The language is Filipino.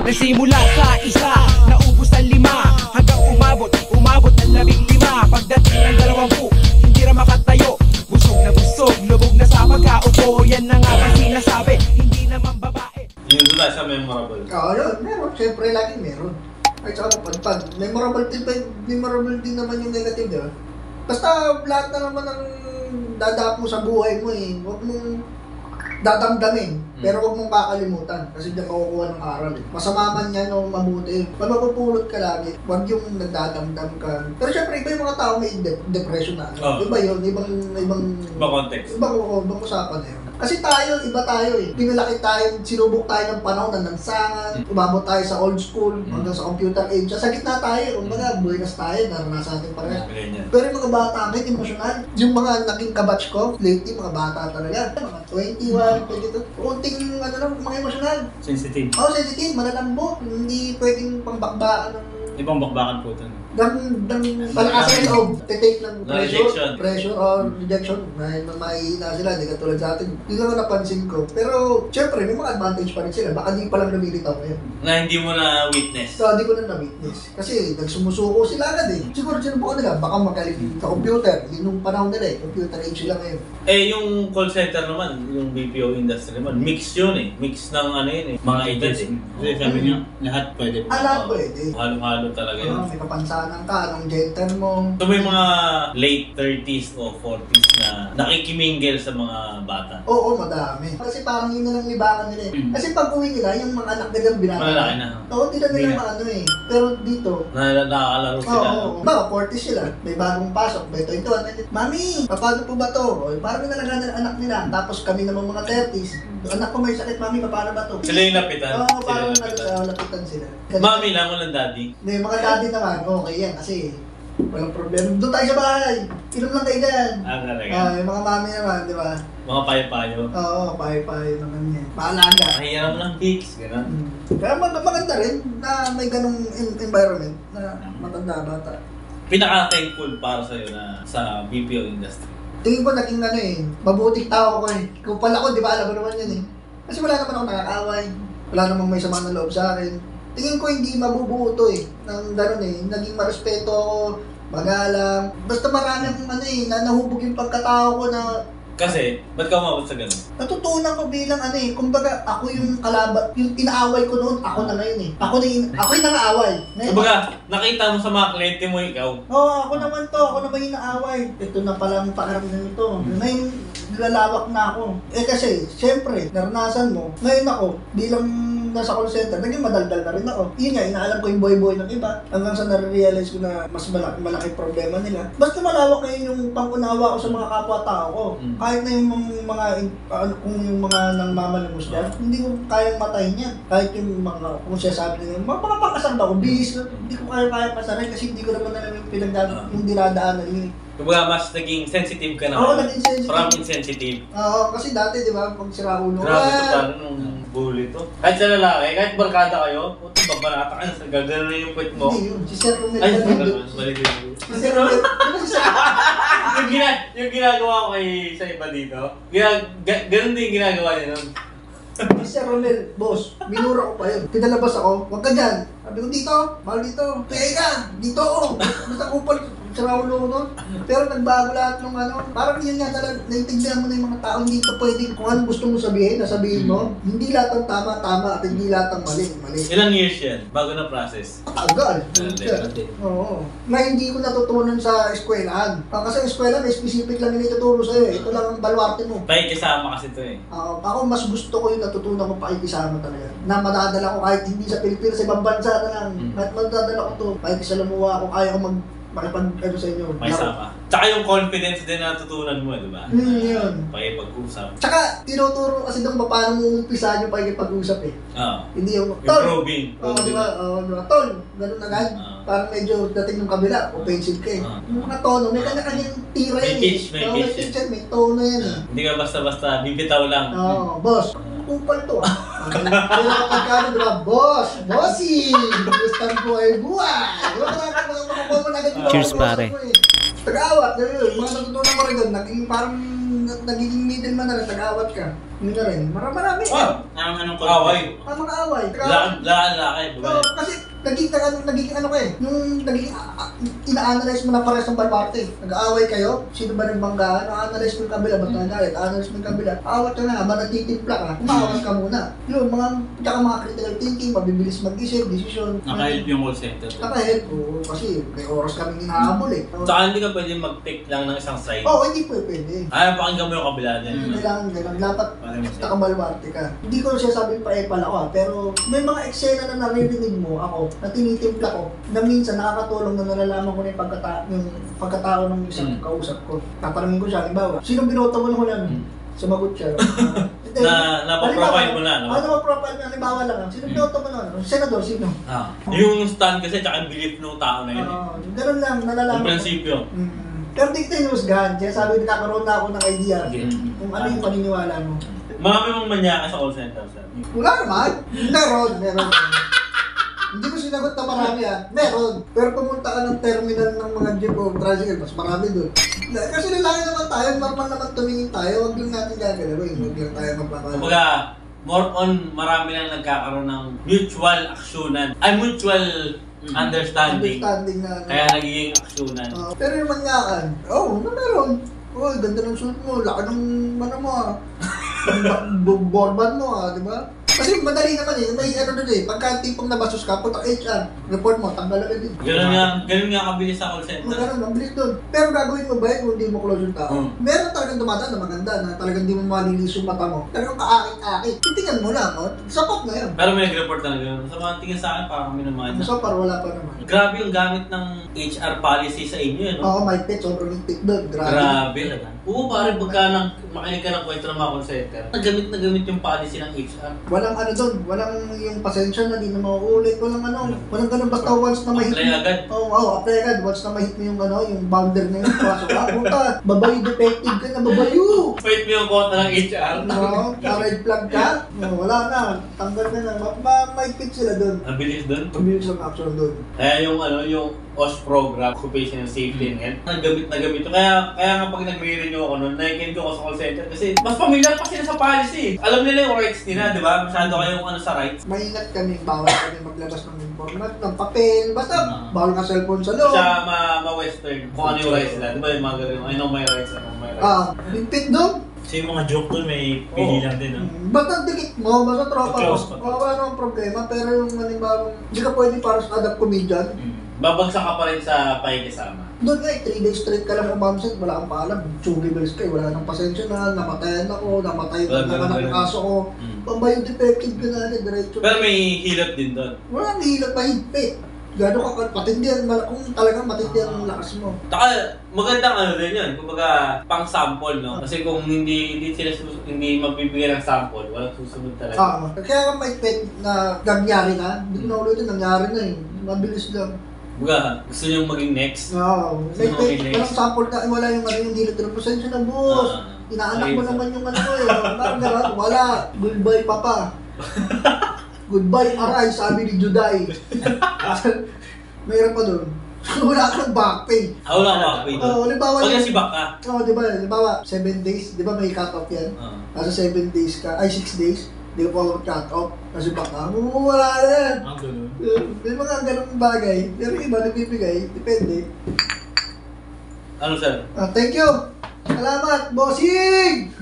Nagsimula sa isa, naubos ang 5, hanggang umabot ng 15. Pagdating ng 20, hindi na makatayo. Busog na busog, lubog na sa pagkaupo. Yan na nga ba sinasabi, hindi naman babae. Yung doon tayo sa memorable. Oo, yun, meron. Siyempre, laging meron. Ay, tsaka pag memorable din naman yung negative, di ba? Basta lahat na naman ang dadapo sa buhay mo eh. Huwag mong dadamdamin, pero huwag mong kakalimutan kasi diyan makukuha ng aral eh. Masama man yan o mabuti. Pag mapupulot ka lagi, huwag yung nagdadamdam ka. Pero syempre, iba yung mga tao may depression na. Iba yun, ibang context. Ibang usapan na yun. Kasi tayo, iba tayo eh. Pinalaki tayo, sinubok tayo ng panahon ng lansangan, umabot tayo sa old school, hanggang sa computer age. Sa gitna tayo, kumbaga, buenas tayo, naranasan natin pareha. Pero yung mga bata amin, emosyonal. Yung mga naging kabatch ko, lately, mga bata talaga. Mga 21, 22, kunting ano lang, mga emosyonal. Sensitive. Oo, sensitive, malalambot. Hindi pwedeng pangbakbaan ng... Ibang bakbakan po ito. Palakasin ng loob, take ng rejection or rejection, mahihina sila, hindi katulad sa atin. Hindi naman napansin ko. Pero, syempre, may mga advantage pa rin sila. Baka di pa lang lumilitaw ngayon. Na hindi mo na witness? So, hindi ko na na-witness. Kasi, nagsumusuko sila agad eh. Siguro, sinubukan nila, baka magaling sa computer. Yun yung panahon nila eh. Computer age sila ngayon. Eh, yung call center naman, yung BPO industry naman, mix yun eh. Mix ng ano yun eh. Mga edad eh. Kasi sabi niya, lahat pwede. Lahat pwede. Halo-halo talaga yun. May kapansanan ka, anong gender mo. So may mga late 30s o 40s na nakikimingle sa mga bata? Oo, madami. Kasi parang yun na lang libangan nila eh. Kasi pag uwi nila, yung mga anak nila binata. Malalaki na. Oo, hindi na nila maano eh. Pero dito, nakakalaro sila. Oo, baka 40 sila. May bagong pasok, may 21. Mami, paano po ba to? O, parang nalagaan ng anak nila. Tapos kami naman mga 30s. Anak ko may sakit, mami, paano ba to? Sila yung lapitan? Oo, parang lapitan sila. Mami lang, walang daddy? May mga daddy naman, okay yan. Kasi walang problema. Doon tayo sa bahay. Inom lang kayo dyan. Talaga. Yung mga mami naman, di ba? Mga payo-payo. Oo, payo-payo naman yan. Paalaga. Mahirap lang fix, gano'n. Kaya maganda rin na may ganong environment na matanda bata. Pinaka-thankful para sa'yo na sa BPO industry? Tingin ko naging ano eh, mabuting tao ko eh. Kung pala ko, di ba alam mo naman yan eh. Kasi wala naman ako nakakaway. Wala namang may sama ng loob sa akin. Tingin ko hindi mabubuo to eh. Nang gano'n eh, naging marespeto ako, magalang. Basta marami akong ano eh, nahubog yung pagkatao ko na... Kasi, ba't ka umabot sa gano'n? Natutunan ko bilang ano eh, kumbaga ako yung kalaban, yung inaaway ko noon, ako na ngayon eh. Ako yung nang-aaway. Kumbaga, nakita mo sa mga kliyente mo ikaw. Oo, ako naman yung naaway. Ito na palang pakiramdam ito. Ngayon, lalawak na ako. Eh kasi, syempre, naranasan mo. Ngayon ako, bilang nasa call center, naging madaldal na rin ako. Yun nga, inaalam ko yung boy-boy ng iba. Hanggang sa nare-realize ko na mas malaki problema nila. Basta malawak ngayon yung pangunawa ko sa mga kapwa-tao ko. Kahit na yung mga, kung yung mga nangmamalimos dyan, hindi ko kayang matayin yan. Kahit yung mga, kung siya sabi nila, mga pakasal ba ako, bihis na, hindi ko kaya pasarin kasi hindi ko naman alam yung yung dinadaanan yun. Kumbaga, mas naging sensitive ka na. Oo, naging sensitive. From insensitive. Oo, kasi dati, di ba, pag sira ulo. Grabe ito, parang nung bully to. Kahit sa lalaki, kahit barkada kayo, puto, babarata ka na, gagano na yung puwet mo. Hindi yun, si Sir Romel. Ay, balik din. Si Sir Romel, yung ginagawa ko kay sa iba dito, ganun din ginagawa niya nun. Si Sir Romel, boss, minura ko pa yun. Pinalabas ako, wag ka dyan. Sabi ko dito, mahal dito. Kaya ka, dito ako. Basta kupal, sira ulo ko nun. Pero nagbago lahat ng ano. Parang yun nga talaga, naiintindihan mo na yung mga tao, hindi ka pwede kung anong gusto mo sabihin, nasabihin mo. Hindi lahat ng tama at hindi lahat ng mali. Ilang years yan, bago na process? Tagal. Oo. Na hindi ko natutunan sa eskwelahan. Kasi sa eskwela, may specific lang yung ituturo sa'yo. Ito lang ang baluarte mo. Pakikisama kasi ito eh. Ako mas gusto ko yung natutunan ko pakikisama talaga. Na madadala ko kahit hindi sa Pilipinas, sa ibang bansa na lang. Kahit madadala ko to, pakikisalamuha ako, kaya ko makipag-ano sa inyo. May sama. Tsaka yung confidence din na natutunan mo, di ba? Yun. Pakipag-usap. Tsaka, tinuturo kasi doon paano mo umpisahan yung pakipag-usap eh. Hindi yung, Tol! Probing. Di ba? Tol! Ganun agad. Parang medyo dating ng kabila, offensive ka eh. Yung mga tono, may kanya-kanyang tira yan eh. May pitch. May tono yan eh. Hindi ka basta-basta, bibitaw lang. Boss, kupal to ah. Kaya kapag ka, di ba? Boss! Bossy! Gustan ko ay buhay! Cheers pare. Taga-awat, mga natutunan ko rin doon, naging parang nagiging middleman na rin, tag-awat ka. Yun na rin. Marami. Anong away? Mga away. Lakad. Kasi nagiging ano ka eh. Yung nagiging ina-analyze mo na parehas ng balbarte. Nag-aaway kayo, sino ba nagbanggaan? Na-analyze mo yung kabila, ba't nagalit? Analyze mo yung kabila. Awat ka na, habang nagtitimpla ka, umaawat ka muna. Yun, mga critical thinking, mabibilis mag-isip, decision. Naka-help yung call center. Naka-help, oo, kasi may oras kaming hinahabol eh. Saka hindi ka pwede mag-take lang ng isang side. Oo, hindi pwede. Ay, pakinggan mo yung kabila din. Kailangan ganun. Dapat nakabalwarte ka. Hindi ko sinasabing pa-epal ako pero may mga eksena na naririnig mo ako na tinitimpla ko na minsan nakakatulong na nalalaman ko na yung pagkatao ng isang kausap ko. Tatanungin ko siya, halimbawa, sino binoto mo nung ulan? Sumagot siya. Napaprofile mo na, no? Napaprofile mo, halimbawa lang. Sino binoto mo nung senador, sino? Yung stand kasi tsaka yung belief ng tao na yun. Ganun lang, nalalaman Yung prinsipyo. Pero di kita hinusgahan. Kaya sabi, nagkakaroon na ako ng idea kung ano yung paniniwala mo. Marami mong manyaka sa call center, sir. Wala naman. Meron. Hindi ko sinagot na marami meron. Pero pumunta ka ng terminal ng mga jeep o tricycle, mas marami doon. Kasi lalaki naman tayo, normal naman tumingin tayo, huwag lang natin gagalawin, huwag lang tayo magpapala. Kumbaga, more on marami lang nagkakaroon ng mutual aksyonan. Ay, mutual understanding na. Kaya nagiging aksyonan. Pero yung manyakan, meron. Ganda ng suit mo, laki ng borban mo di ba? Kasi madali naman may ano doon pagka tipong nabastos ka, punta HR, report mo, tanggal agad din. Ganun nga kabilis sa call center. Ganun, mabilis doon. Pero gagawin mo ba kung hindi mo close yung tao? Meron talagang dumadaan na maganda, na talagang hindi mo malilis yung mata mo. Talagang kaakit-akit. Titingnan mo lang, sapat na yun. Pero may nag-report na gano'n. Sa mga tingin sa akin, parang kami naman. So far, wala pa naman. Grabe yung gamit ng HR policy sa inyo, no? Oo, may pet, sobrang higpit doon. Grabe. Oo, pare, pagka makinig ka ng kwento ng mga call center, nagamit yung policy ng HR. Walang ano doon, walang yung pasensya na di na mauulit, walang ganun basta once na mahit. Apply agad. Apply agad. Once na mahit mo yung boundary na yun, pasok ka, punta, babayo defective ka na, babayo! Wait mo yung quota ng HR. Red flag ka, wala na, tanggal ka na, mahigpit sila doon. Mabilis doon? Mabilis ang action doon. Kaya yung OS program, Occupational Safety and Health, nagamit. Kaya nga pag nagre-renew ako noon, nakikinig ako sa call center kasi mas familiar pa sila sa policy. Alam nila yung rights nila, di ba? Masyado kayong sa rights. Maingat kami, bawal kami maglabas ng informat, ng papel, basta bawal ka cellphone sa loob. Siya ma-western, kung ano yung rights nila. Di ba yung mga ganun, I know my rights, I know my rights. Higpit doon. Kasi yung mga joke doon may pili lang din, no? Basta dikit mo, basta tropa mo. Close pa. Wala namang problema, pero yung halimbawa, hindi ka pwede para sa adapt comedian. Babagsak ka pa rin sa pakikisama. Doon 3 days straight ka lang umamsit, wala kang paalam, tsugi bills ka, wala nang pasensya na, namatayan ako, namatay yung ng aso ko. Pambayo defective ka na, diretso. Pero may hilot din doon. Wala nang hilot, mahigpit. Gano'n ka, patindihan, kung talagang matindihan ang lakas mo. Taka, magandang din yun, kumbaga pang sample, no? Kasi kung hindi magbibigay ng sample, walang susunod talaga. Kaya mahigpit na nangyari na, hindi ko na ulitin, nangyari na mabilis lang. Kumbaga, gusto nyo maging next? Oo. Walang sample ka, wala yung hilot ng pasensya na boss. Inaanak mo naman yung parang gano'n, wala. Goodbye, papa. Goodbye, aray, sabi ni Juday. Mayroon pa doon. Wala kang back pay. Wala kang back pay doon? Halimbawa pag nasibak ka? Di ba? Halimbawa, 7 days. Di ba may cut-off yan? Nasa 7 days ka, 6 days. Di ko pa cut-off. Nasibak ka. Wala na yan. May mga ganong bagay. Pero iba nagbibigay. Depende. Ano, sir? Thank you. Salamat, bossing!